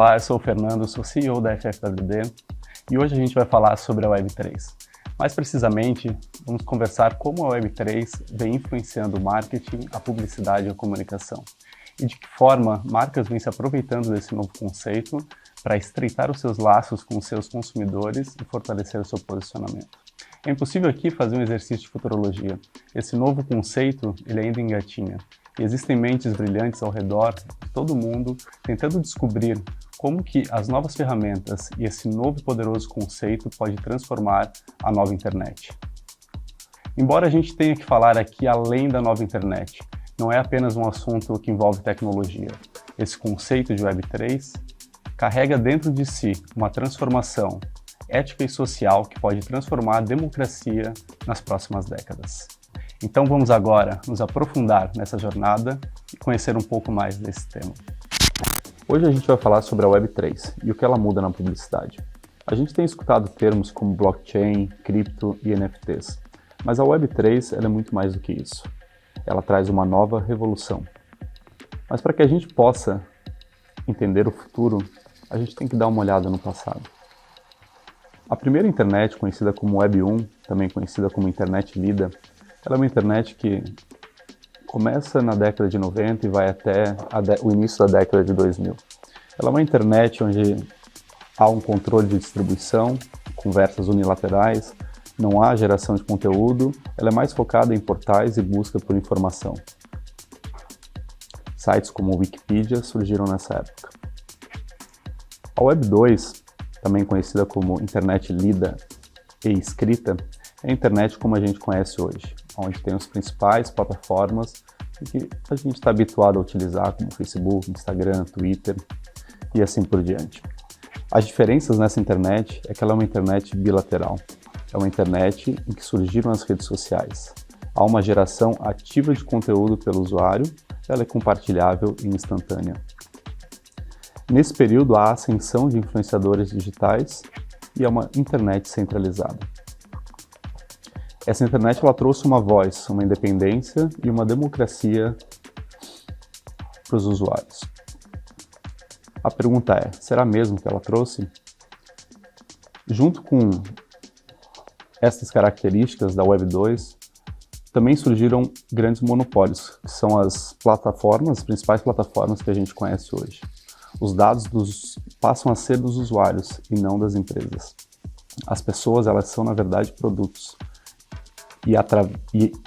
Olá, eu sou o Fernando, sou CEO da FFWD e hoje a gente vai falar sobre a Web3. Mais precisamente, vamos conversar como a Web3 vem influenciando o marketing, a publicidade e a comunicação. E de que forma marcas vêm se aproveitando desse novo conceito para estreitar os seus laços com os seus consumidores e fortalecer o seu posicionamento. É impossível aqui fazer um exercício de futurologia. Esse novo conceito, ele ainda engatinha. E existem mentes brilhantes ao redor de todo mundo tentando descobrir como que as novas ferramentas e esse novo e poderoso conceito pode transformar a nova internet. Embora a gente tenha que falar aqui além da nova internet, não é apenas um assunto que envolve tecnologia. Esse conceito de Web3 carrega dentro de si uma transformação ética e social que pode transformar a democracia nas próximas décadas. Então vamos agora nos aprofundar nessa jornada e conhecer um pouco mais desse tema. Hoje a gente vai falar sobre a Web3 e o que ela muda na publicidade. A gente tem escutado termos como blockchain, cripto e NFTs, mas a Web3 ela é muito mais do que isso. Ela traz uma nova revolução. Mas para que a gente possa entender o futuro, a gente tem que dar uma olhada no passado. A primeira internet, conhecida como Web 1, também conhecida como internet lida, ela é uma internet que começa na década de 90 e vai até o início da década de 2000. Ela é uma internet onde há um controle de distribuição, conversas unilaterais, não há geração de conteúdo, ela é mais focada em portais e busca por informação. Sites como Wikipedia surgiram nessa época. A Web 2, também conhecida como internet lida e escrita, é a internet como a gente conhece hoje, onde tem as principais plataformas que a gente está habituado a utilizar, como Facebook, Instagram, Twitter e assim por diante. As diferenças nessa internet é que ela é uma internet bilateral. É uma internet em que surgiram as redes sociais. Há uma geração ativa de conteúdo pelo usuário, ela é compartilhável e instantânea. Nesse período há a ascensão de influenciadores digitais e é uma internet centralizada. Essa internet ela trouxe uma voz, uma independência e uma democracia para os usuários. A pergunta é, será mesmo que ela trouxe? Junto com essas características da Web 2, também surgiram grandes monopólios, que são as plataformas, as principais plataformas que a gente conhece hoje. Os dados passam a ser dos usuários e não das empresas. As pessoas, elas são, na verdade, produtos. E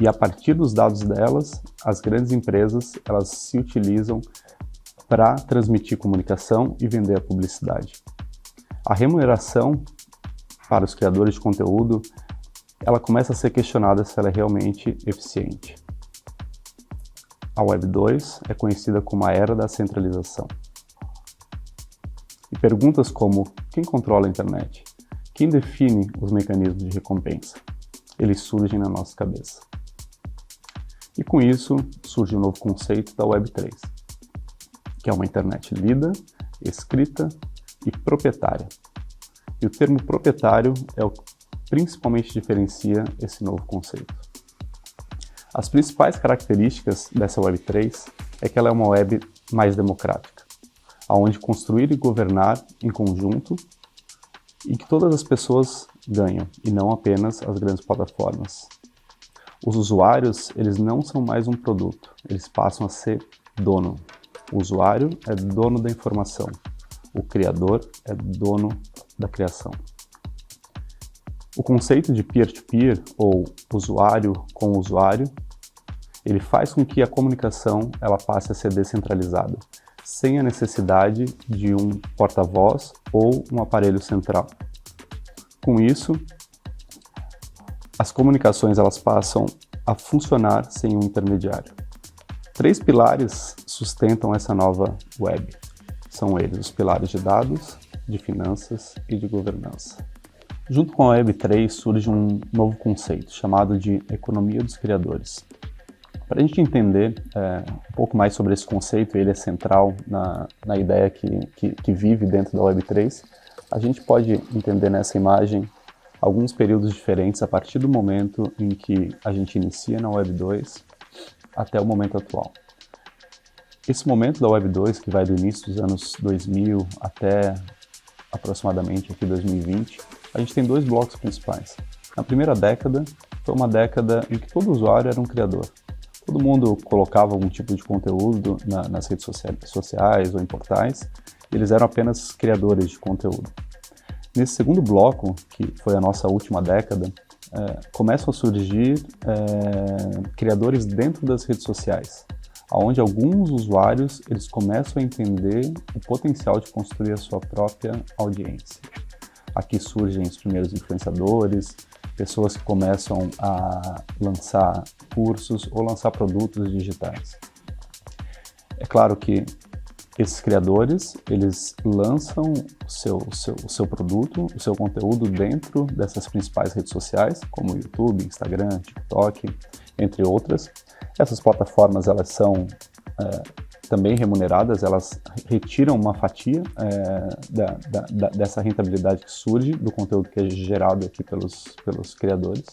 a partir dos dados delas, as grandes empresas elas se utilizam para transmitir comunicação e vender a publicidade. A remuneração para os criadores de conteúdo, ela começa a ser questionada se ela é realmente eficiente. A Web 2 é conhecida como a era da centralização. E perguntas como, quem controla a internet? Quem define os mecanismos de recompensa? Eles surgem na nossa cabeça. E com isso, surge um novo conceito da Web3, que é uma internet lida, escrita e proprietária. E o termo proprietário é o que principalmente diferencia esse novo conceito. As principais características dessa Web3 é que ela é uma web mais democrática, onde construir e governar em conjunto e que todas as pessoas ganham, e não apenas as grandes plataformas. Os usuários, eles não são mais um produto, eles passam a ser dono. O usuário é dono da informação, o criador é dono da criação. O conceito de peer-to-peer, ou usuário com usuário, ele faz com que a comunicação ela passe a ser descentralizada, sem a necessidade de um porta-voz ou um aparelho central. Com isso, as comunicações elas passam a funcionar sem um intermediário. 3 pilares sustentam essa nova web. São eles os pilares de dados, de finanças e de governança. Junto com a Web3 surge um novo conceito chamado de economia dos criadores. Para a gente entender um pouco mais sobre esse conceito, ele é central na ideia que vive dentro da Web3, a gente pode entender nessa imagem alguns períodos diferentes a partir do momento em que a gente inicia na Web 2 até o momento atual. Esse momento da Web 2, que vai do início dos anos 2000 até aproximadamente aqui 2020, a gente tem dois blocos principais. Na primeira década, foi uma década em que todo usuário era um criador. Todo mundo colocava algum tipo de conteúdo nas redes sociais ou em portais, e eles eram apenas criadores de conteúdo. Nesse segundo bloco, que foi a nossa última década, começam a surgir criadores dentro das redes sociais, onde alguns usuários eles começam a entender o potencial de construir a sua própria audiência. Aqui surgem os primeiros influenciadores, pessoas que começam a lançar cursos ou lançar produtos digitais. É claro que esses criadores, eles lançam o seu produto, o seu conteúdo dentro dessas principais redes sociais, como YouTube, Instagram, TikTok, entre outras. Essas plataformas, elas são também remuneradas, elas retiram uma fatia dessa rentabilidade que surge do conteúdo que é gerado aqui pelos criadores.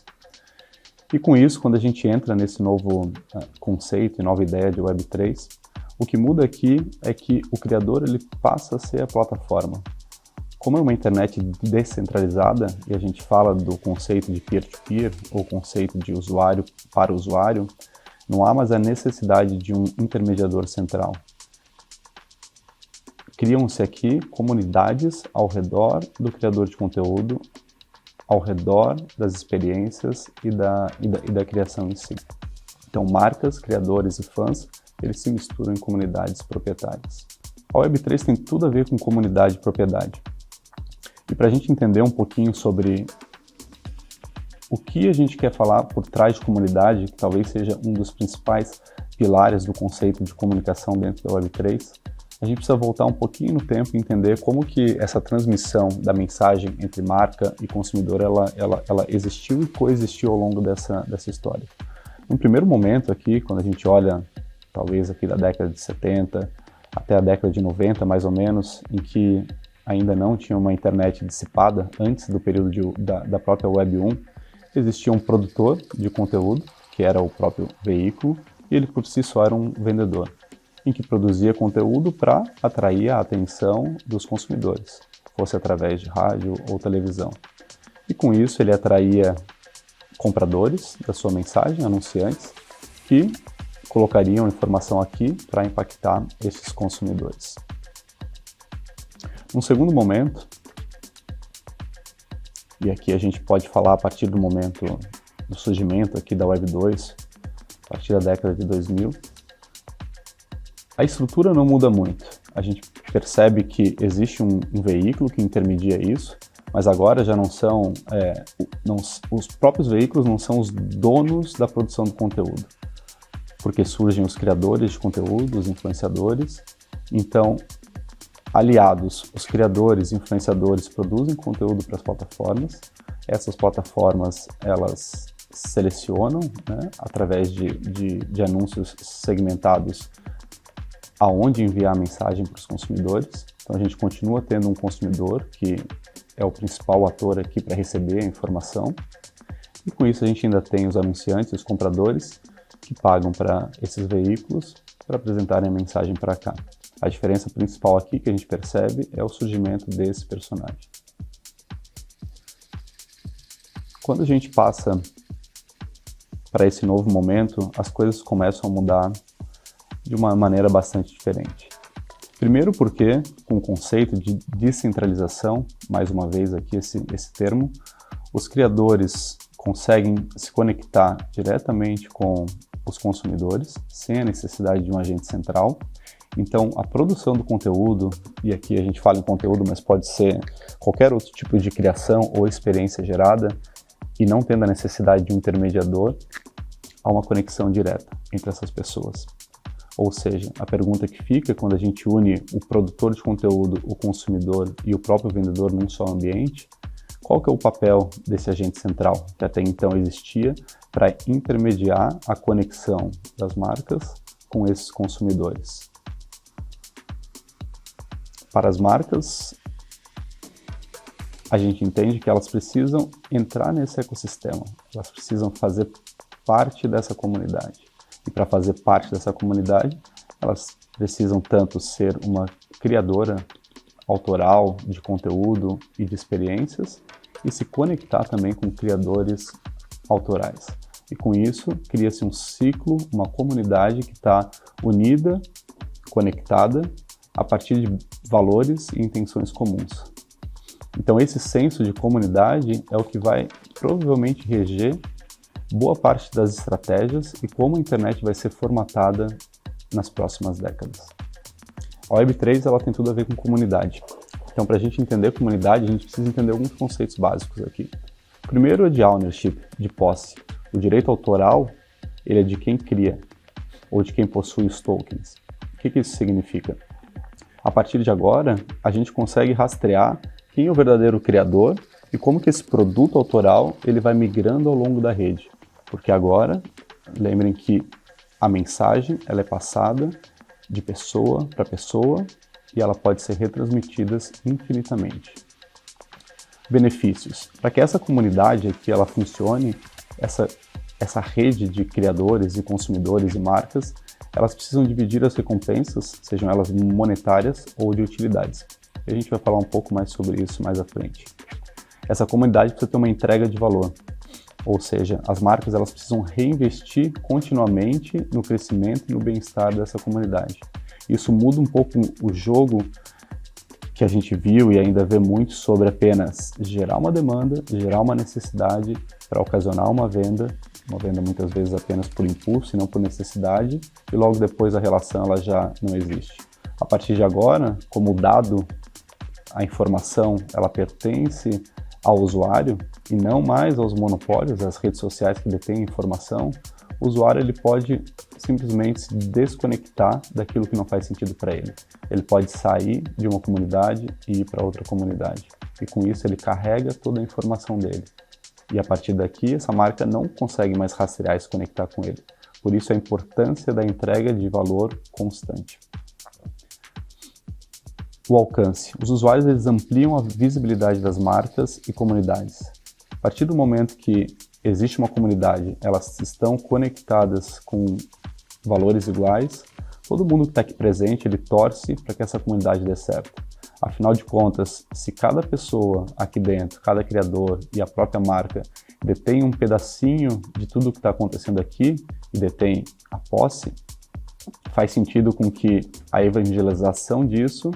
E com isso, quando a gente entra nesse novo conceito e nova ideia de Web3, o que muda aqui é que o criador ele passa a ser a plataforma. Como é uma internet descentralizada, e a gente fala do conceito de peer-to-peer, ou conceito de usuário para usuário, não há mais a necessidade de um intermediador central. Criam-se aqui comunidades ao redor do criador de conteúdo, ao redor das experiências e da criação em si. Então, marcas, criadores e fãs, eles se misturam em comunidades proprietárias. A Web3 tem tudo a ver com comunidade e propriedade. E para a gente entender um pouquinho sobre o que a gente quer falar por trás de comunidade, que talvez seja um dos principais pilares do conceito de comunicação dentro da Web3, a gente precisa voltar um pouquinho no tempo e entender como que essa transmissão da mensagem entre marca e consumidor, ela existiu e coexistiu ao longo dessa história. No primeiro momento aqui, quando a gente olha, talvez aqui da década de 70 até a década de 90, mais ou menos, em que ainda não tinha uma internet dissipada, antes do período da própria Web 1, existia um produtor de conteúdo, que era o próprio veículo, e ele por si só era um vendedor, em que produzia conteúdo para atrair a atenção dos consumidores, fosse através de rádio ou televisão. E com isso ele atraía compradores da sua mensagem, anunciantes, que colocariam informação aqui para impactar esses consumidores. Num segundo momento, e aqui a gente pode falar a partir do momento do surgimento aqui da Web 2, a partir da década de 2000, a estrutura não muda muito. A gente percebe que existe um veículo que intermedia isso, mas agora já não são, os próprios veículos não são os donos da produção do conteúdo, porque surgem os criadores de conteúdo, os influenciadores. Então, aliados, os criadores e influenciadores produzem conteúdo para as plataformas. Essas plataformas, elas selecionam, né, através de anúncios segmentados, aonde enviar a mensagem para os consumidores. Então a gente continua tendo um consumidor que é o principal ator aqui para receber a informação. E com isso a gente ainda tem os anunciantes, os compradores, que pagam para esses veículos para apresentarem a mensagem para cá. A diferença principal aqui que a gente percebe é o surgimento desse personagem. Quando a gente passa para esse novo momento, as coisas começam a mudar de uma maneira bastante diferente. Primeiro porque, com o conceito de descentralização, mais uma vez aqui esse termo, os criadores conseguem se conectar diretamente com os consumidores, sem a necessidade de um agente central. Então, a produção do conteúdo, e aqui a gente fala em conteúdo, mas pode ser qualquer outro tipo de criação ou experiência gerada, e não tendo a necessidade de um intermediador, há uma conexão direta entre essas pessoas. Ou seja, a pergunta que fica quando a gente une o produtor de conteúdo, o consumidor e o próprio vendedor num só ambiente, qual que é o papel desse agente central que até então existia para intermediar a conexão das marcas com esses consumidores? Para as marcas, a gente entende que elas precisam entrar nesse ecossistema, elas precisam fazer parte dessa comunidade. E para fazer parte dessa comunidade, Elas precisam tanto ser uma criadora autoral de conteúdo e de experiências e se conectar também com criadores autorais. E com isso, cria-se um ciclo, uma comunidade que está unida, conectada, a partir de valores e intenções comuns. Então, esse senso de comunidade é o que vai provavelmente reger boa parte das estratégias e como a internet vai ser formatada nas próximas décadas. A Web3 ela tem tudo a ver com comunidade. Então, para a gente entender comunidade, a gente precisa entender alguns conceitos básicos aqui. O primeiro é de ownership, de posse. O direito autoral, ele é de quem cria, ou de quem possui os tokens. O que isso significa? A partir de agora, a gente consegue rastrear quem é o verdadeiro criador e como que esse produto autoral ele vai migrando ao longo da rede. Porque agora, lembrem que a mensagem ela é passada de pessoa para pessoa e ela pode ser retransmitida infinitamente. Benefícios. Para que essa comunidade aqui ela funcione, essa rede de criadores e consumidores e marcas, elas precisam dividir as recompensas, sejam elas monetárias ou de utilidades. E a gente vai falar um pouco mais sobre isso mais à frente. Essa comunidade precisa ter uma entrega de valor, ou seja, as marcas elas precisam reinvestir continuamente no crescimento e no bem-estar dessa comunidade. Isso muda um pouco o jogo que a gente viu e ainda vê muito sobre apenas gerar uma demanda, gerar uma necessidade para ocasionar uma venda muitas vezes apenas por impulso e não por necessidade, e logo depois a relação ela já não existe. A partir de agora, como o dado, a informação, ela pertence ao usuário e não mais aos monopólios, às redes sociais que detêm informação, o usuário ele pode simplesmente se desconectar daquilo que não faz sentido para ele. Ele pode sair de uma comunidade e ir para outra comunidade. E com isso ele carrega toda a informação dele. E a partir daqui, essa marca não consegue mais rastrear e se conectar com ele. Por isso a importância da entrega de valor constante. O alcance. Os usuários eles ampliam a visibilidade das marcas e comunidades. A partir do momento que existe uma comunidade, elas estão conectadas com valores iguais, todo mundo que está aqui presente, ele torce para que essa comunidade dê certo. Afinal de contas, se cada pessoa aqui dentro, cada criador e a própria marca detém um pedacinho de tudo que está acontecendo aqui e detém a posse, faz sentido com que a evangelização disso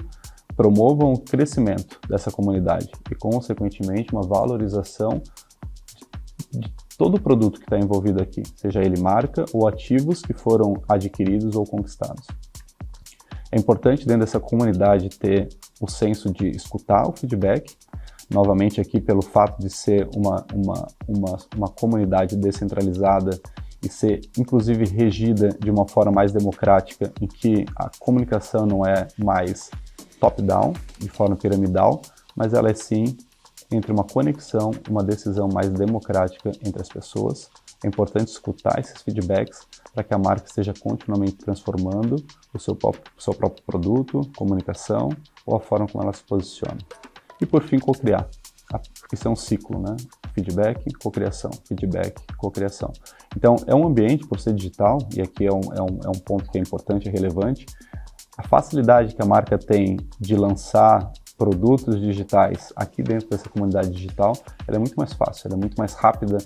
promova o crescimento dessa comunidade e, consequentemente, uma valorização de todo o produto que está envolvido aqui, seja ele marca ou ativos que foram adquiridos ou conquistados. É importante dentro dessa comunidade ter o senso de escutar o feedback, novamente aqui pelo fato de ser uma comunidade descentralizada e ser inclusive regida de uma forma mais democrática, em que a comunicação não é mais top-down, de forma piramidal, mas ela é sim entre uma conexão, uma decisão mais democrática entre as pessoas. É importante escutar esses feedbacks para que a marca esteja continuamente transformando o seu próprio produto, comunicação ou a forma como ela se posiciona. E por fim, co-criar. Isso é um ciclo, né? Feedback, cocriação, feedback, cocriação. Então, é um ambiente, por ser digital, e aqui é um ponto que é importante e relevante, a facilidade que a marca tem de lançar produtos digitais aqui dentro dessa comunidade digital, ela é muito mais fácil, ela é muito mais rápida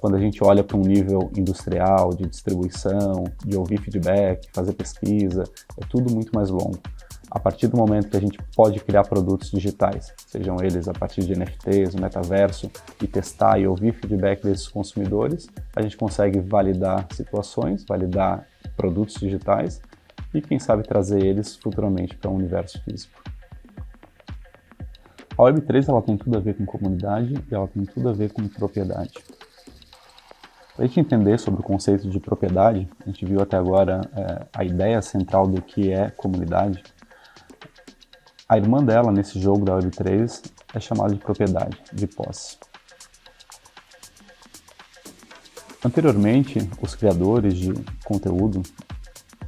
quando a gente olha para um nível industrial, de distribuição, de ouvir feedback, fazer pesquisa, é tudo muito mais longo. A partir do momento que a gente pode criar produtos digitais, sejam eles a partir de NFTs, metaverso, e testar e ouvir feedback desses consumidores, a gente consegue validar situações, validar produtos digitais e, quem sabe, trazer eles futuramente para o universo físico. A Web3 ela tem tudo a ver com comunidade e ela tem tudo a ver com propriedade. Para a gente entender sobre o conceito de propriedade, a gente viu até agora a ideia central do que é comunidade. A irmã dela, nesse jogo da Web3, é chamada de propriedade, de posse. Anteriormente, os criadores de conteúdo,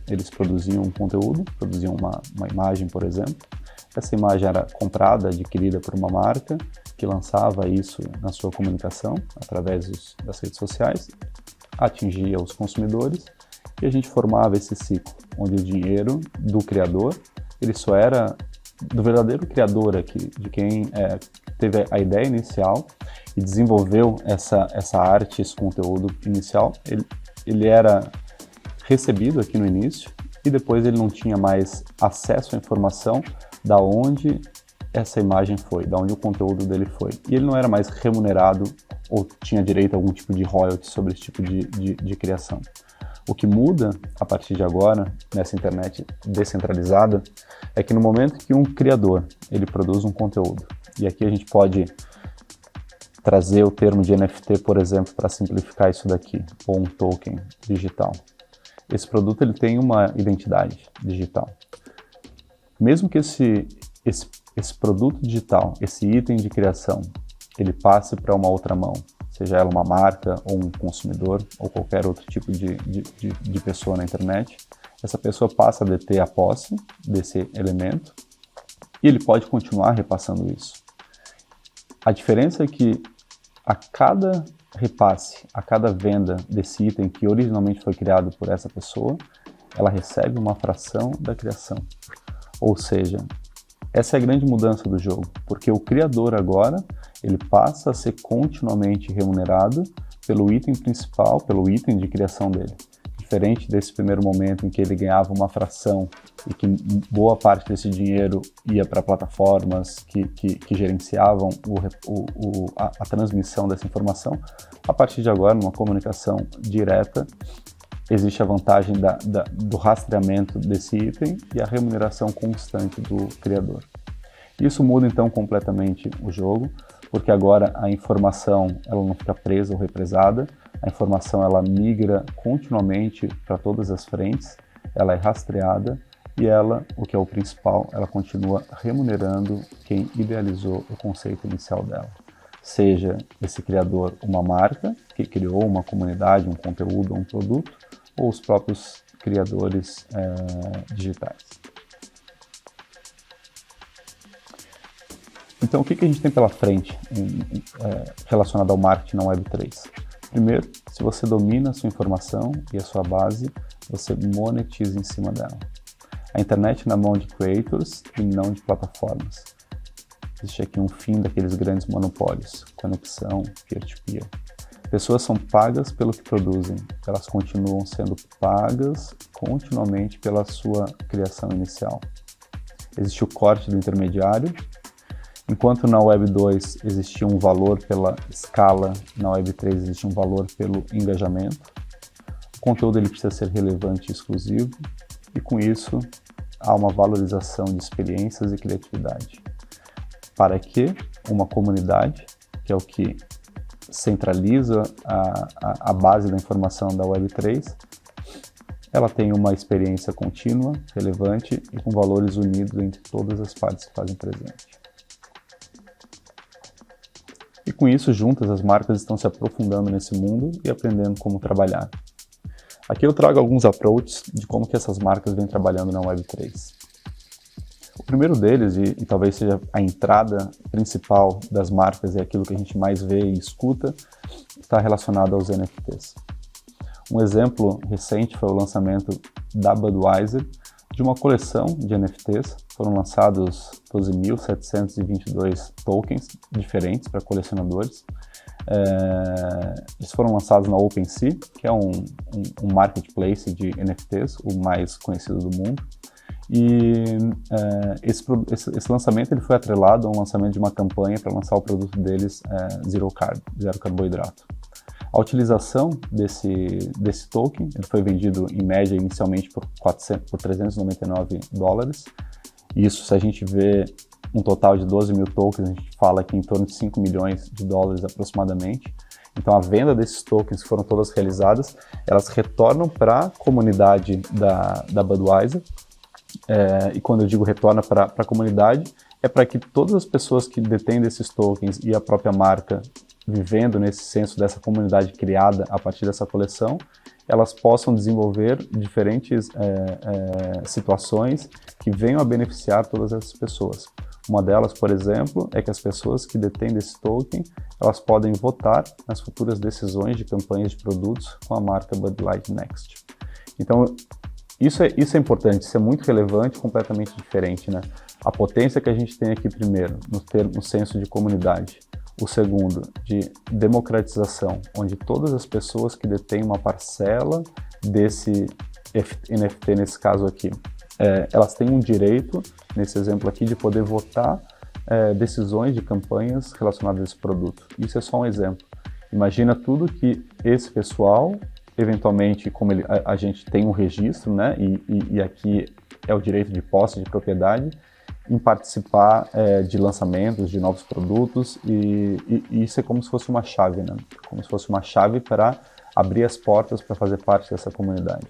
eles produziam um conteúdo, produziam uma imagem, por exemplo. Essa imagem era comprada, adquirida por uma marca, que lançava isso na sua comunicação, através das redes sociais, atingia os consumidores, e a gente formava esse ciclo, onde o dinheiro do criador, ele só era do verdadeiro criador aqui, de quem teve a ideia inicial e desenvolveu essa arte, esse conteúdo inicial, ele era recebido aqui no início e depois ele não tinha mais acesso à informação da onde essa imagem foi, da onde o conteúdo dele foi. E ele não era mais remunerado ou tinha direito a algum tipo de royalty sobre esse tipo de criação. O que muda a partir de agora, nessa internet descentralizada, é que no momento que um criador ele produz um conteúdo, e aqui a gente pode trazer o termo de NFT, por exemplo, para simplificar isso daqui, ou um token digital. Esse produto ele tem uma identidade digital. Mesmo que esse produto digital, esse item de criação, ele passe para uma outra mão, seja ela uma marca ou um consumidor ou qualquer outro tipo de pessoa na internet, essa pessoa passa a deter a posse desse elemento e ele pode continuar repassando isso. A diferença é que a cada repasse, a cada venda desse item que originalmente foi criado por essa pessoa, ela recebe uma fração da criação. Ou seja, essa é a grande mudança do jogo, porque o criador agora, ele passa a ser continuamente remunerado pelo item principal, pelo item de criação dele. Diferente desse primeiro momento em que ele ganhava uma fração e que boa parte desse dinheiro ia para plataformas que gerenciavam a transmissão dessa informação, a partir de agora, numa comunicação direta, existe a vantagem do rastreamento desse item e a remuneração constante do criador. Isso muda então completamente o jogo, porque agora a informação ela não fica presa ou represada, a informação ela migra continuamente para todas as frentes, ela é rastreada e ela, o que é o principal, ela continua remunerando quem idealizou o conceito inicial dela. Seja esse criador uma marca que criou uma comunidade, um conteúdo ou um produto, ou os próprios criadores digitais. Então, o que a gente tem pela frente relacionado ao marketing na Web3? Primeiro, se você domina a sua informação e a sua base, você monetiza em cima dela. A internet na mão de creators e não de plataformas. Existe aqui um fim daqueles grandes monopólios, conexão, peer-to-peer. Pessoas são pagas pelo que produzem, elas continuam sendo pagas continuamente pela sua criação inicial. Existe o corte do intermediário, enquanto na Web 2 existia um valor pela escala, na Web 3 existe um valor pelo engajamento. O conteúdo ele precisa ser relevante e exclusivo, e com isso há uma valorização de experiências e criatividade. Para que uma comunidade, que é o que centraliza a base da informação da Web3, ela tem uma experiência contínua, relevante e com valores unidos entre todas as partes que fazem presente. E com isso, juntas, as marcas estão se aprofundando nesse mundo e aprendendo como trabalhar. Aqui eu trago alguns approaches de como que essas marcas vêm trabalhando na Web3. O primeiro deles, e talvez seja a entrada principal das marcas, é aquilo que a gente mais vê e escuta, está relacionado aos NFTs. Um exemplo recente foi o lançamento da Budweiser de uma coleção de NFTs. Foram lançados 12.722 tokens diferentes para colecionadores. Eles foram lançados na OpenSea, que é um marketplace de NFTs, o mais conhecido do mundo. E esse lançamento ele foi atrelado a um lançamento de uma campanha para lançar o produto deles Zero Carb, zero carboidrato. A utilização desse token ele foi vendido em média inicialmente por $399. Isso, se a gente vê um total de 12 mil tokens, a gente fala aqui em torno de $5 milhões aproximadamente. Então a venda desses tokens que foram todas realizadas, elas retornam para a comunidade da Budweiser. E quando eu digo retorna para a comunidade, é para que todas as pessoas que detêm desses tokens e a própria marca vivendo nesse senso dessa comunidade criada a partir dessa coleção, elas possam desenvolver diferentes situações que venham a beneficiar todas essas pessoas. Uma delas, por exemplo, é que as pessoas que detêm desse token, elas podem votar nas futuras decisões de campanhas de produtos com a marca Bud Light Next. Então, isso é importante, isso é muito relevante, completamente diferente, né? A potência que a gente tem aqui primeiro, no senso de comunidade. O segundo, de democratização, onde todas as pessoas que detêm uma parcela desse NFT, nesse caso aqui, elas têm um direito, nesse exemplo aqui, de poder votar decisões de campanhas relacionadas a esse produto. Isso é só um exemplo. Imagina tudo que esse pessoal, eventualmente, como a gente tem um registro, né, e aqui é o direito de posse de propriedade, em participar de lançamentos de novos produtos, e isso é como se fosse uma chave, né? Como se fosse uma chave para abrir as portas para fazer parte dessa comunidade.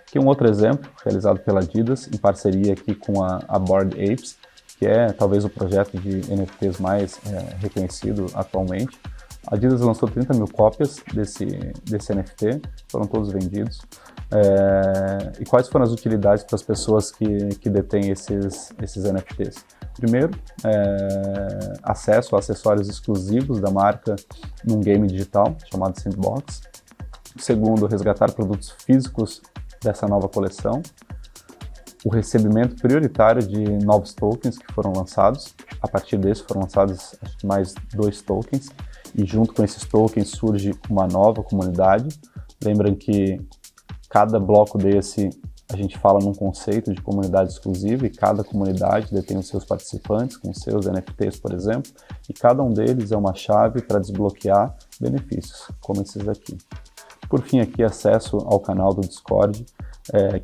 Aqui um outro exemplo, realizado pela Adidas, em parceria aqui com a Bored Apes, que é talvez o projeto de NFTs mais reconhecido atualmente. A Adidas lançou 30 mil cópias desse NFT, foram todos vendidos. E quais foram as utilidades para as pessoas que detêm esses NFTs? Primeiro, acesso a acessórios exclusivos da marca num game digital chamado Sandbox. Segundo, resgatar produtos físicos dessa nova coleção. O recebimento prioritário de novos tokens que foram lançados. A partir desse foram lançados acho que mais 2 tokens. E junto com esses tokens surge uma nova comunidade. Lembrem que cada bloco desse a gente fala num conceito de comunidade exclusiva e cada comunidade detém os seus participantes com seus NFTs, por exemplo, e cada um deles é uma chave para desbloquear benefícios, como esses aqui. Por fim, aqui acesso ao canal do Discord,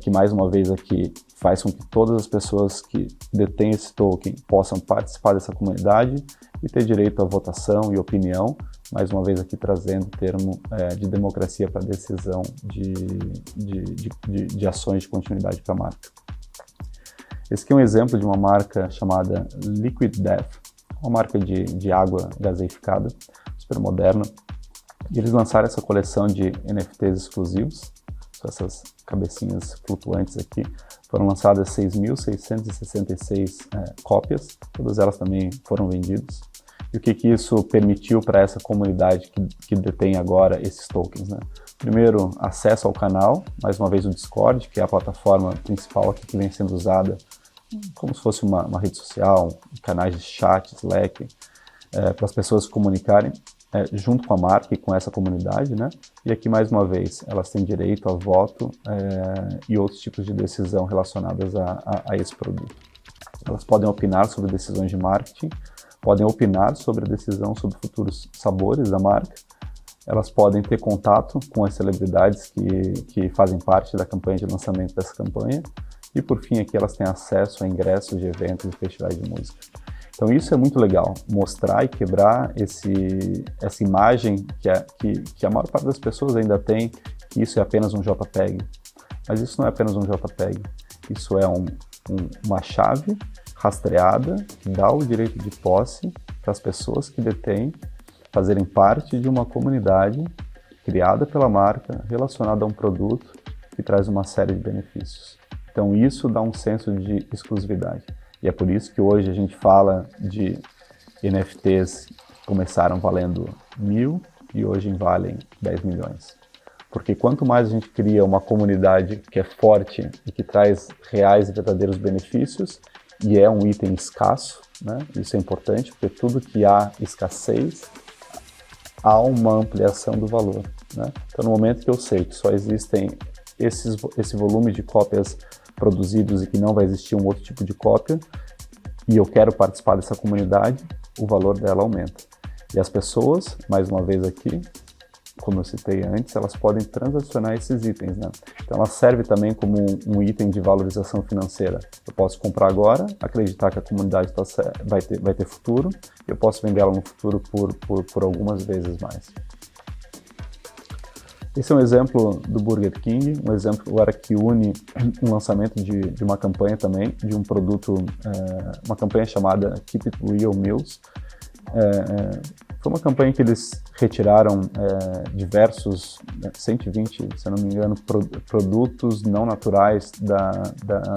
que mais uma vez aqui faz com que todas as pessoas que detêm esse token possam participar dessa comunidade e ter direito à votação e opinião, mais uma vez aqui trazendo o termo de democracia para decisão de ações de continuidade para a marca. Esse aqui é um exemplo de uma marca chamada Liquid Death, uma marca de água gaseificada, super moderna, e eles lançaram essa coleção de NFTs exclusivos, essas cabecinhas flutuantes aqui, foram lançadas 6.666 cópias, todas elas também foram vendidas. E o que isso permitiu para essa comunidade que detém agora esses tokens, né? Primeiro, acesso ao canal, mais uma vez o Discord, que é a plataforma principal aqui que vem sendo usada como se fosse uma rede social, canais de chat, Slack, para as pessoas se comunicarem junto com a marca e com essa comunidade, né? E aqui, mais uma vez, elas têm direito a voto e outros tipos de decisão relacionadas a esse produto. Elas podem opinar sobre decisões de marketing, podem opinar sobre a decisão sobre futuros sabores da marca, elas podem ter contato com as celebridades que fazem parte da campanha de lançamento dessa campanha, e por fim aqui elas têm acesso a ingressos de eventos e festivais de música. Então isso é muito legal, mostrar e quebrar essa imagem que a maior parte das pessoas ainda tem, que isso é apenas um JPEG. Mas isso não é apenas um JPEG, isso é uma chave rastreada que dá o direito de posse para as pessoas que detêm fazerem parte de uma comunidade criada pela marca, relacionada a um produto que traz uma série de benefícios. Então isso dá um senso de exclusividade. E é por isso que hoje a gente fala de NFTs que começaram valendo 1.000 e hoje valem 10 milhões. Porque quanto mais a gente cria uma comunidade que é forte e que traz reais e verdadeiros benefícios, e é um item escasso, né? Isso é importante, porque tudo que há escassez, há uma ampliação do valor, né? Então, no momento que eu sei que só existem esse volume de cópias produzidos e que não vai existir um outro tipo de cópia, e eu quero participar dessa comunidade, o valor dela aumenta. E as pessoas, mais uma vez aqui, como eu citei antes, elas podem transacionar esses itens, né? Então ela serve também como um item de valorização financeira. Eu posso comprar agora, acreditar que a comunidade vai ter futuro, e eu posso vendê-la no futuro por algumas vezes mais. Esse é um exemplo do Burger King, um exemplo agora que une um lançamento de uma campanha também, de um produto, uma campanha chamada Keep It Real Meals. Foi uma campanha que eles retiraram diversos, 120, se eu não me engano, produtos não naturais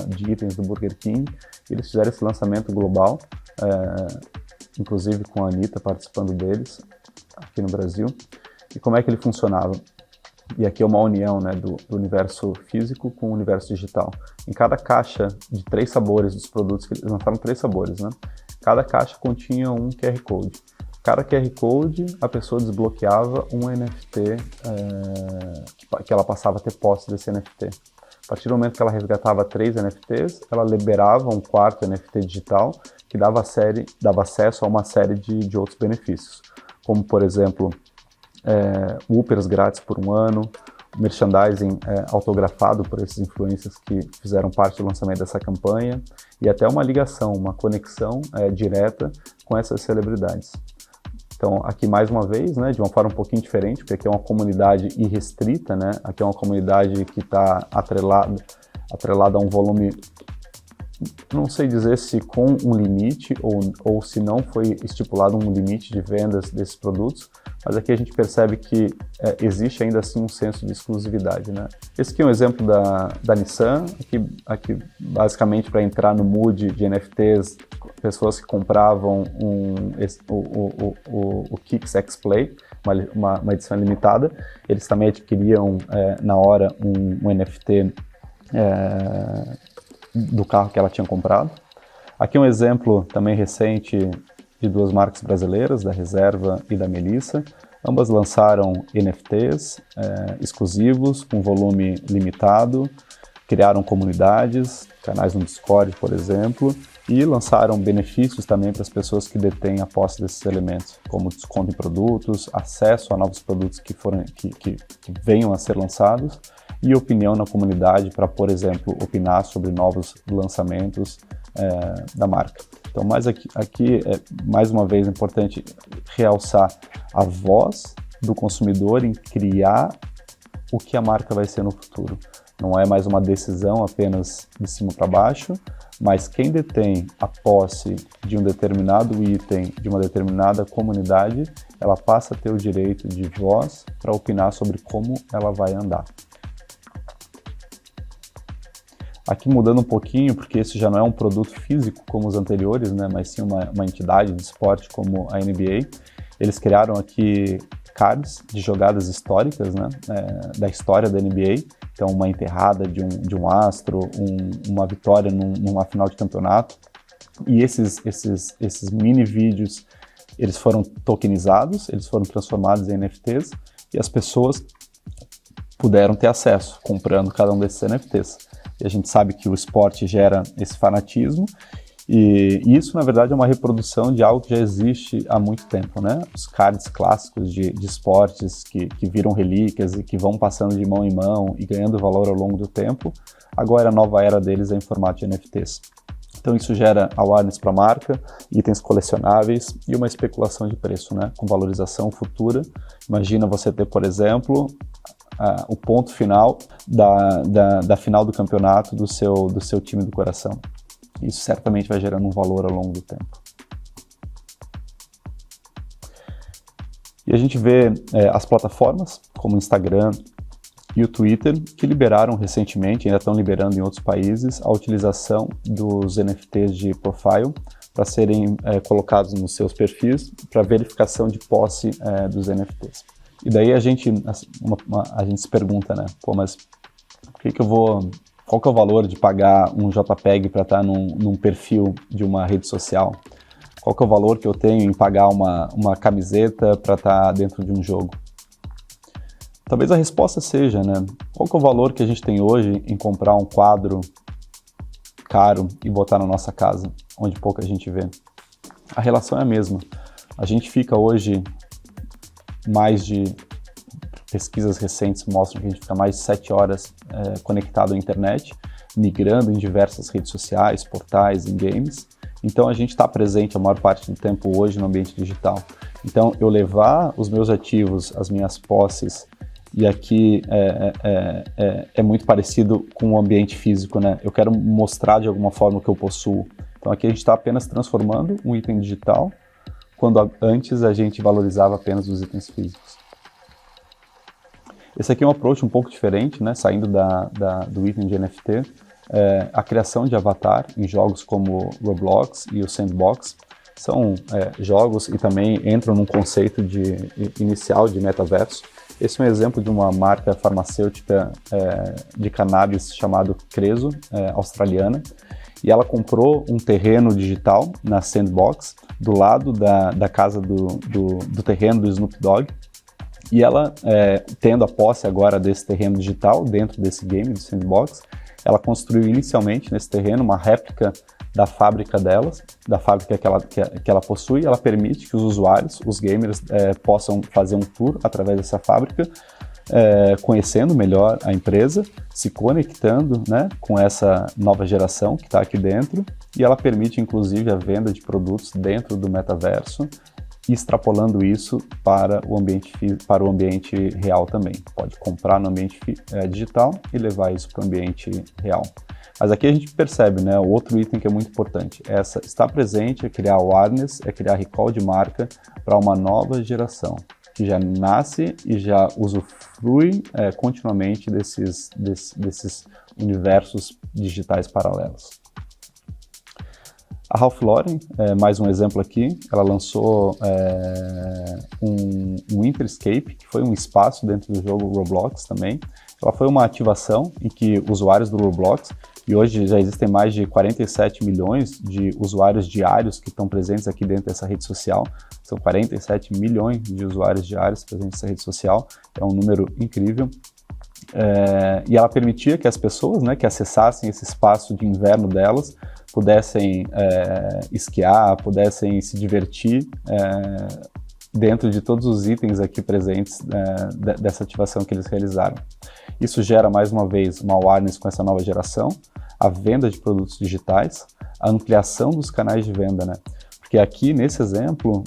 de itens do Burger King. Eles fizeram esse lançamento global, inclusive com a Anitta participando deles, aqui no Brasil. E como é que ele funcionava? E aqui é uma união, né, do universo físico com o universo digital. Em cada caixa de 3 sabores dos produtos, que eles lançaram 3 sabores, né? Cada caixa continha um QR Code. Cada QR Code, a pessoa desbloqueava um NFT que ela passava a ter posse desse NFT. A partir do momento que ela resgatava 3 NFTs, ela liberava um 4º NFT digital que dava acesso a uma série de outros benefícios, como, por exemplo, Whoopers grátis por 1 ano, merchandising autografado por esses influencers que fizeram parte do lançamento dessa campanha, e até uma ligação, uma conexão direta com essas celebridades. Então, aqui mais uma vez, né, de uma forma um pouquinho diferente, porque aqui é uma comunidade irrestrita, né, aqui é uma comunidade que está atrelada a um volume, não sei dizer se com um limite ou se não foi estipulado um limite de vendas desses produtos, mas aqui a gente percebe que existe ainda assim um senso de exclusividade, né? Esse aqui é um exemplo da Nissan, aqui basicamente para entrar no mood de NFTs, pessoas que compravam o Kicks X-Play, uma edição limitada, eles também adquiriam na hora um NFT do carro que ela tinha comprado. Aqui é um exemplo também recente de 2 marcas brasileiras, da Reserva e da Melissa. Ambas lançaram NFTs exclusivos, com volume limitado, criaram comunidades, canais no Discord, por exemplo, e lançaram benefícios também para as pessoas que detêm a posse desses elementos, como desconto em produtos, acesso a novos produtos que venham a ser lançados, e opinião na comunidade para, por exemplo, opinar sobre novos lançamentos da marca. Então, aqui é mais uma vez importante realçar a voz do consumidor em criar o que a marca vai ser no futuro. Não é mais uma decisão apenas de cima para baixo, mas quem detém a posse de um determinado item, de uma determinada comunidade, ela passa a ter o direito de voz para opinar sobre como ela vai andar. Aqui mudando um pouquinho, porque esse já não é um produto físico como os anteriores, né, mas sim uma entidade de esporte como a NBA. Eles criaram aqui cards de jogadas históricas, né, da história da NBA. Então, uma enterrada de um astro, uma vitória numa final de campeonato. E esses mini vídeos, eles foram tokenizados, eles foram transformados em NFTs e as pessoas puderam ter acesso comprando cada um desses NFTs. E a gente sabe que o esporte gera esse fanatismo, e isso, na verdade, é uma reprodução de algo que já existe há muito tempo, né? Os cards clássicos de esportes que viram relíquias e que vão passando de mão em mão e ganhando valor ao longo do tempo, agora a nova era deles é em formato de NFTs. Então isso gera awareness para a marca, itens colecionáveis e uma especulação de preço, né? Com valorização futura. Imagina você ter, por exemplo, o ponto final da final do campeonato do seu time do coração. Isso certamente vai gerando um valor ao longo do tempo. E a gente vê as plataformas, como o Instagram e o Twitter, que liberaram recentemente, ainda estão liberando em outros países, a utilização dos NFTs de profile para serem colocados nos seus perfis para verificação de posse dos NFTs. E daí a gente se pergunta, né? Pô, mas qual que é o valor de pagar um JPEG para estar num perfil de uma rede social? Qual que é o valor que eu tenho em pagar uma camiseta para estar dentro de um jogo? Talvez a resposta seja, né? Qual que é o valor que a gente tem hoje em comprar um quadro caro e botar na nossa casa, onde pouca gente vê? A relação é a mesma. A gente fica hoje pesquisas recentes mostram que a gente fica mais de 7 horas conectado à internet, migrando em diversas redes sociais, portais, em games. Então a gente está presente a maior parte do tempo hoje no ambiente digital. Então eu levar os meus ativos, as minhas posses, e aqui é muito parecido com o ambiente físico, né? Eu quero mostrar de alguma forma o que eu possuo. Então aqui a gente está apenas transformando um item digital, quando antes a gente valorizava apenas os itens físicos. Esse aqui é um approach um pouco diferente, né? Saindo do item de NFT, a criação de avatar em jogos como Roblox e o Sandbox são jogos e também entram num conceito inicial de metaverso. Esse é um exemplo de uma marca farmacêutica de cannabis chamado Creso, australiana, e ela comprou um terreno digital na Sandbox, do lado da casa do terreno do Snoop Dogg, e ela, tendo a posse agora desse terreno digital, dentro desse game do Sandbox, ela construiu inicialmente nesse terreno uma réplica da fábrica delas, da fábrica que ela possui. Ela permite que os usuários, os gamers, possam fazer um tour através dessa fábrica, conhecendo melhor a empresa, se conectando, né, com essa nova geração que está aqui dentro, e ela permite inclusive a venda de produtos dentro do metaverso, extrapolando isso para o ambiente real também. Pode comprar no ambiente digital e levar isso para o ambiente real. Mas aqui a gente percebe, né, outro item que é muito importante. Estar presente é criar awareness, é criar recall de marca para uma nova geração, que já nasce e já usufrui continuamente desses universos digitais paralelos. A Ralph Lauren, mais um exemplo aqui, ela lançou um Interscape, que foi um espaço dentro do jogo Roblox também. Ela foi uma ativação em que usuários do Roblox, e hoje já existem mais de 47 milhões de usuários diários que estão presentes aqui dentro dessa rede social. São 47 milhões de usuários diários presentes nessa rede social, é um número incrível. E ela permitia que as pessoas, né, que acessassem esse espaço de inverno delas, pudessem esquiar, pudessem se divertir dentro de todos os itens aqui presentes dessa ativação que eles realizaram. Isso gera, mais uma vez, uma awareness com essa nova geração, a venda de produtos digitais, a ampliação dos canais de venda, né? Porque aqui, nesse exemplo,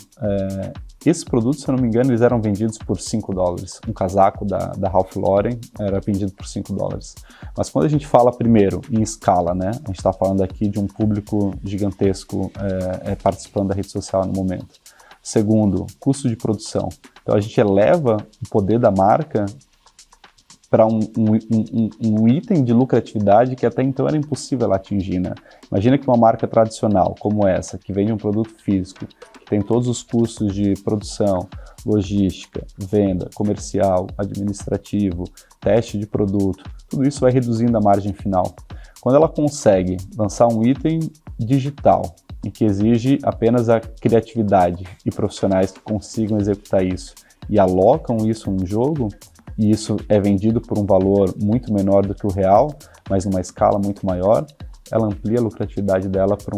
esses produtos, se eu não me engano, eles eram vendidos por $5. Um casaco da Ralph Lauren era vendido por $5. Mas quando a gente fala, primeiro, em escala, né? A gente está falando aqui de um público gigantesco participando da rede social no momento. Segundo, custo de produção. Então, a gente eleva o poder da marca para um item de lucratividade que até então era impossível ela atingir, né? Imagina que uma marca tradicional como essa, que vende um produto físico, que tem todos os custos de produção, logística, venda, comercial, administrativo, teste de produto, tudo isso vai reduzindo a margem final. Quando ela consegue lançar um item digital e que exige apenas a criatividade e profissionais que consigam executar isso e alocam isso num jogo, e isso é vendido por um valor muito menor do que o real, mas numa escala muito maior, ela amplia a lucratividade dela para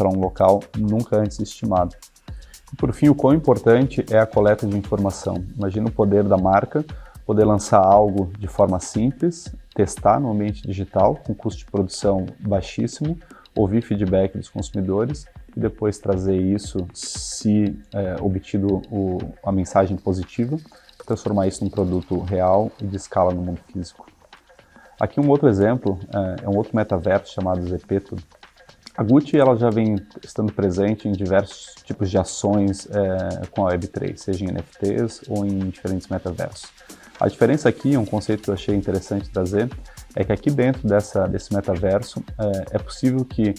um local nunca antes estimado. E por fim, o quão importante é a coleta de informação. Imagina o poder da marca, poder lançar algo de forma simples, testar no ambiente digital, com custo de produção baixíssimo, ouvir feedback dos consumidores e depois trazer isso, se obtido a mensagem positiva, transformar isso num produto real e de escala no mundo físico. Aqui um outro exemplo, é um outro metaverso chamado Zepeto. A Gucci ela já vem estando presente em diversos tipos de ações com a Web3, seja em NFTs ou em diferentes metaversos. A diferença aqui, um conceito que eu achei interessante trazer, é que aqui dentro desse metaverso é possível que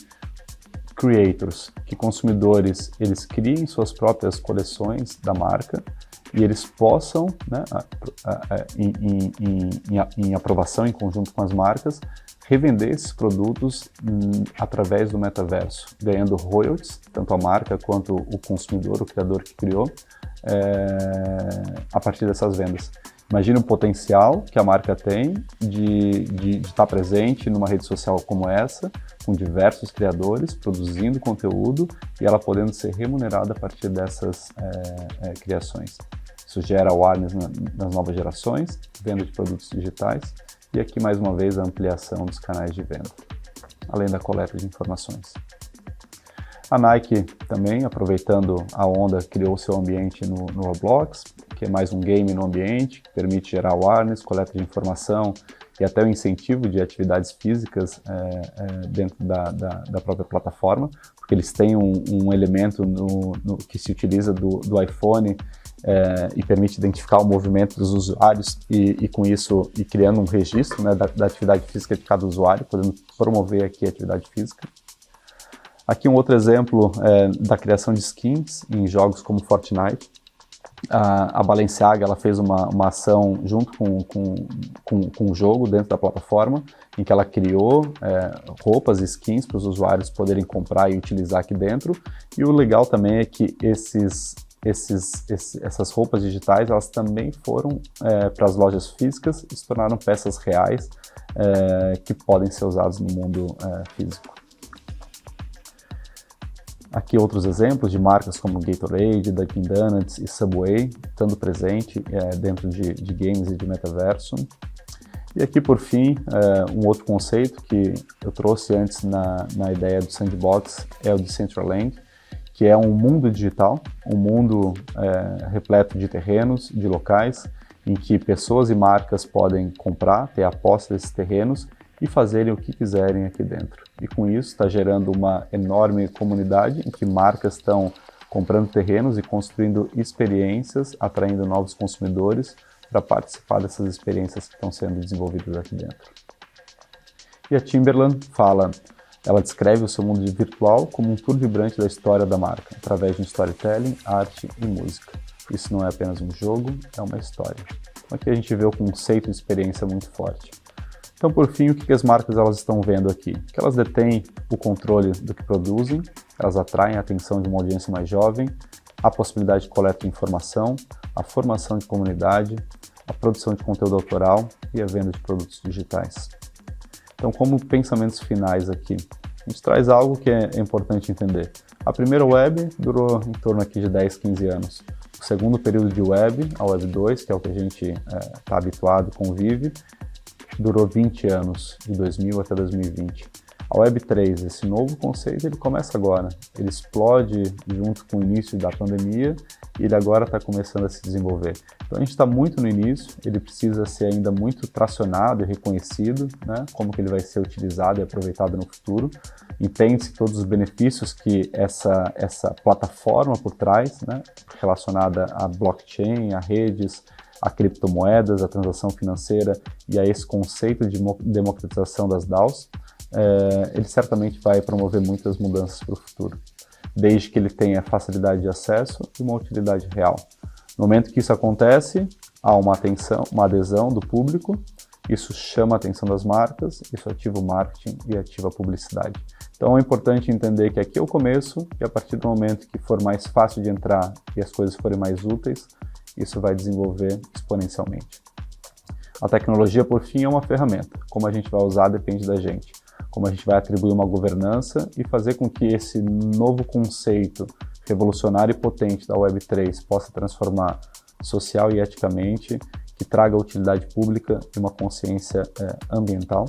creators, que consumidores, eles criem suas próprias coleções da marca e eles possam, né, em aprovação em conjunto com as marcas, revender esses produtos através do metaverso, ganhando royalties, tanto a marca quanto o consumidor, o criador que criou, a partir dessas vendas. Imagina o potencial que a marca tem de estar presente numa rede social como essa, com diversos criadores, produzindo conteúdo e ela podendo ser remunerada a partir dessas criações. Isso gera awareness nas novas gerações, venda de produtos digitais e aqui mais uma vez a ampliação dos canais de venda, além da coleta de informações. A Nike também, aproveitando a onda, criou seu ambiente no Roblox, que é mais um game no ambiente, que permite gerar awareness, coleta de informação e até o incentivo de atividades físicas dentro da própria plataforma, porque eles têm um elemento que se utiliza do iPhone e permite identificar o movimento dos usuários e com isso, e criando um registro, né, da atividade física de cada usuário, podendo promover aqui a atividade física. Aqui um outro exemplo da criação de skins em jogos como Fortnite. A Balenciaga ela fez uma ação junto com o jogo dentro da plataforma, em que ela criou roupas e skins para os usuários poderem comprar e utilizar aqui dentro. E o legal também é que essas roupas digitais elas também foram para as lojas físicas e se tornaram peças reais que podem ser usadas no mundo físico. Aqui outros exemplos de marcas como Gatorade, Dunkin' Donuts e Subway, estando presente dentro de games e de metaverso. E aqui, por fim, um outro conceito que eu trouxe antes na ideia do Sandbox é o Decentraland, que é um mundo digital, um mundo repleto de terrenos, de locais, em que pessoas e marcas podem comprar, ter a posse desses terrenos e fazerem o que quiserem aqui dentro. E com isso está gerando uma enorme comunidade em que marcas estão comprando terrenos e construindo experiências, atraindo novos consumidores para participar dessas experiências que estão sendo desenvolvidas aqui dentro. E a Timberland ela descreve o seu mundo virtual como um tour vibrante da história da marca, através de storytelling, arte e música. Isso não é apenas um jogo, é uma história. Aqui a gente vê o conceito de experiência muito forte. Então, por fim, o que as marcas elas estão vendo aqui? Que elas detêm o controle do que produzem, elas atraem a atenção de uma audiência mais jovem, a possibilidade de coleta de informação, a formação de comunidade, a produção de conteúdo autoral e a venda de produtos digitais. Então, como pensamentos finais aqui, a gente traz algo que é importante entender. A primeira web durou em torno aqui de 10, 15 anos. O segundo período de web, a Web 2, que é o que a gente está habituado, convive, durou 20 anos, de 2000 até 2020. A Web 3, esse novo conceito, ele começa agora. Ele explode junto com o início da pandemia e ele agora está começando a se desenvolver. Então a gente está muito no início, ele precisa ser ainda muito tracionado e reconhecido, né? Como que ele vai ser utilizado e aproveitado no futuro. Entende-se todos os benefícios que essa plataforma por trás, né? Relacionada a blockchain, a redes, a criptomoedas, a transação financeira e a esse conceito de democratização das DAOs, ele certamente vai promover muitas mudanças para o futuro, desde que ele tenha facilidade de acesso e uma utilidade real. No momento que isso acontece, há uma adesão do público, isso chama a atenção das marcas, isso ativa o marketing e ativa a publicidade. Então é importante entender que aqui é o começo e a partir do momento que for mais fácil de entrar e as coisas forem mais úteis, isso vai desenvolver exponencialmente. A tecnologia, por fim, é uma ferramenta. Como a gente vai usar depende da gente. Como a gente vai atribuir uma governança e fazer com que esse novo conceito revolucionário e potente da Web3 possa transformar social e eticamente, que traga utilidade pública e uma consciência ambiental.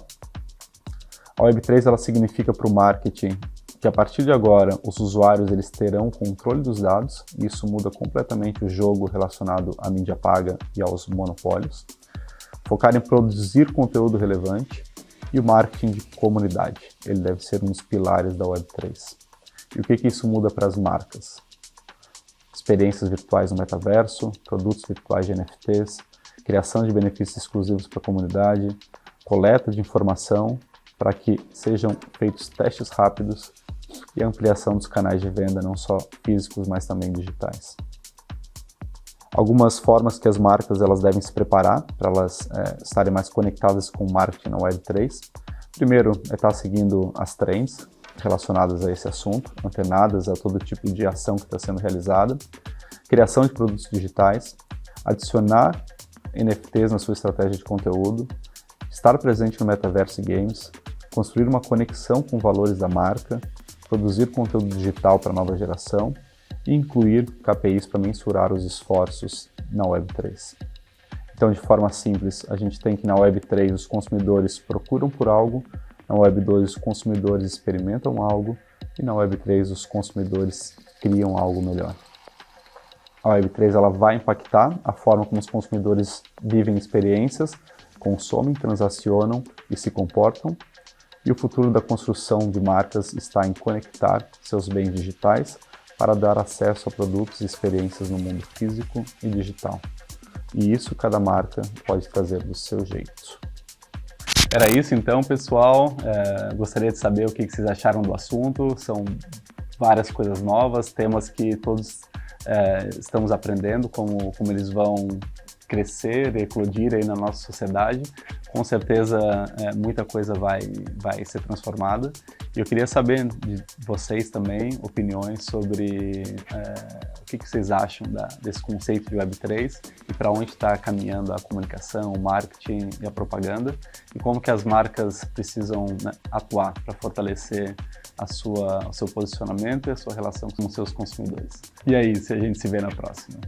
A Web3 ela significa para o marketing que a partir de agora os usuários eles terão controle dos dados e isso muda completamente o jogo relacionado à mídia paga e aos monopólios. Focar em produzir conteúdo relevante e o marketing de comunidade. Ele deve ser um dos pilares da Web3. E o que isso muda para as marcas? Experiências virtuais no metaverso, produtos virtuais de NFTs, criação de benefícios exclusivos para a comunidade, coleta de informação para que sejam feitos testes rápidos e ampliação dos canais de venda, não só físicos, mas também digitais. Algumas formas que as marcas elas devem se preparar para elas estarem mais conectadas com o marketing na Web3. Primeiro, é estar seguindo as trends relacionadas a esse assunto, antenadas a todo tipo de ação que está sendo realizada, criação de produtos digitais, adicionar NFTs na sua estratégia de conteúdo, estar presente no metaverso e games, construir uma conexão com valores da marca, produzir conteúdo digital para a nova geração e incluir KPIs para mensurar os esforços na Web3. Então, de forma simples, a gente tem que na Web3 os consumidores procuram por algo, na Web2 os consumidores experimentam algo e na Web3 os consumidores criam algo melhor. A Web3 ela vai impactar a forma como os consumidores vivem experiências, consomem, transacionam e se comportam. E o futuro da construção de marcas está em conectar seus bens digitais para dar acesso a produtos e experiências no mundo físico e digital. E isso cada marca pode trazer do seu jeito. Era isso então, pessoal. Gostaria de saber o que vocês acharam do assunto. São várias coisas novas, temas que todos estamos aprendendo como eles vão crescer, eclodir aí na nossa sociedade. Com certeza muita coisa vai ser transformada. E eu queria saber de vocês também opiniões sobre o que vocês acham desse conceito de Web3 e para onde está caminhando a comunicação, o marketing e a propaganda, e como que as marcas precisam, né, atuar para fortalecer o seu posicionamento e a sua relação com os seus consumidores. E aí, se a gente se vê na próxima.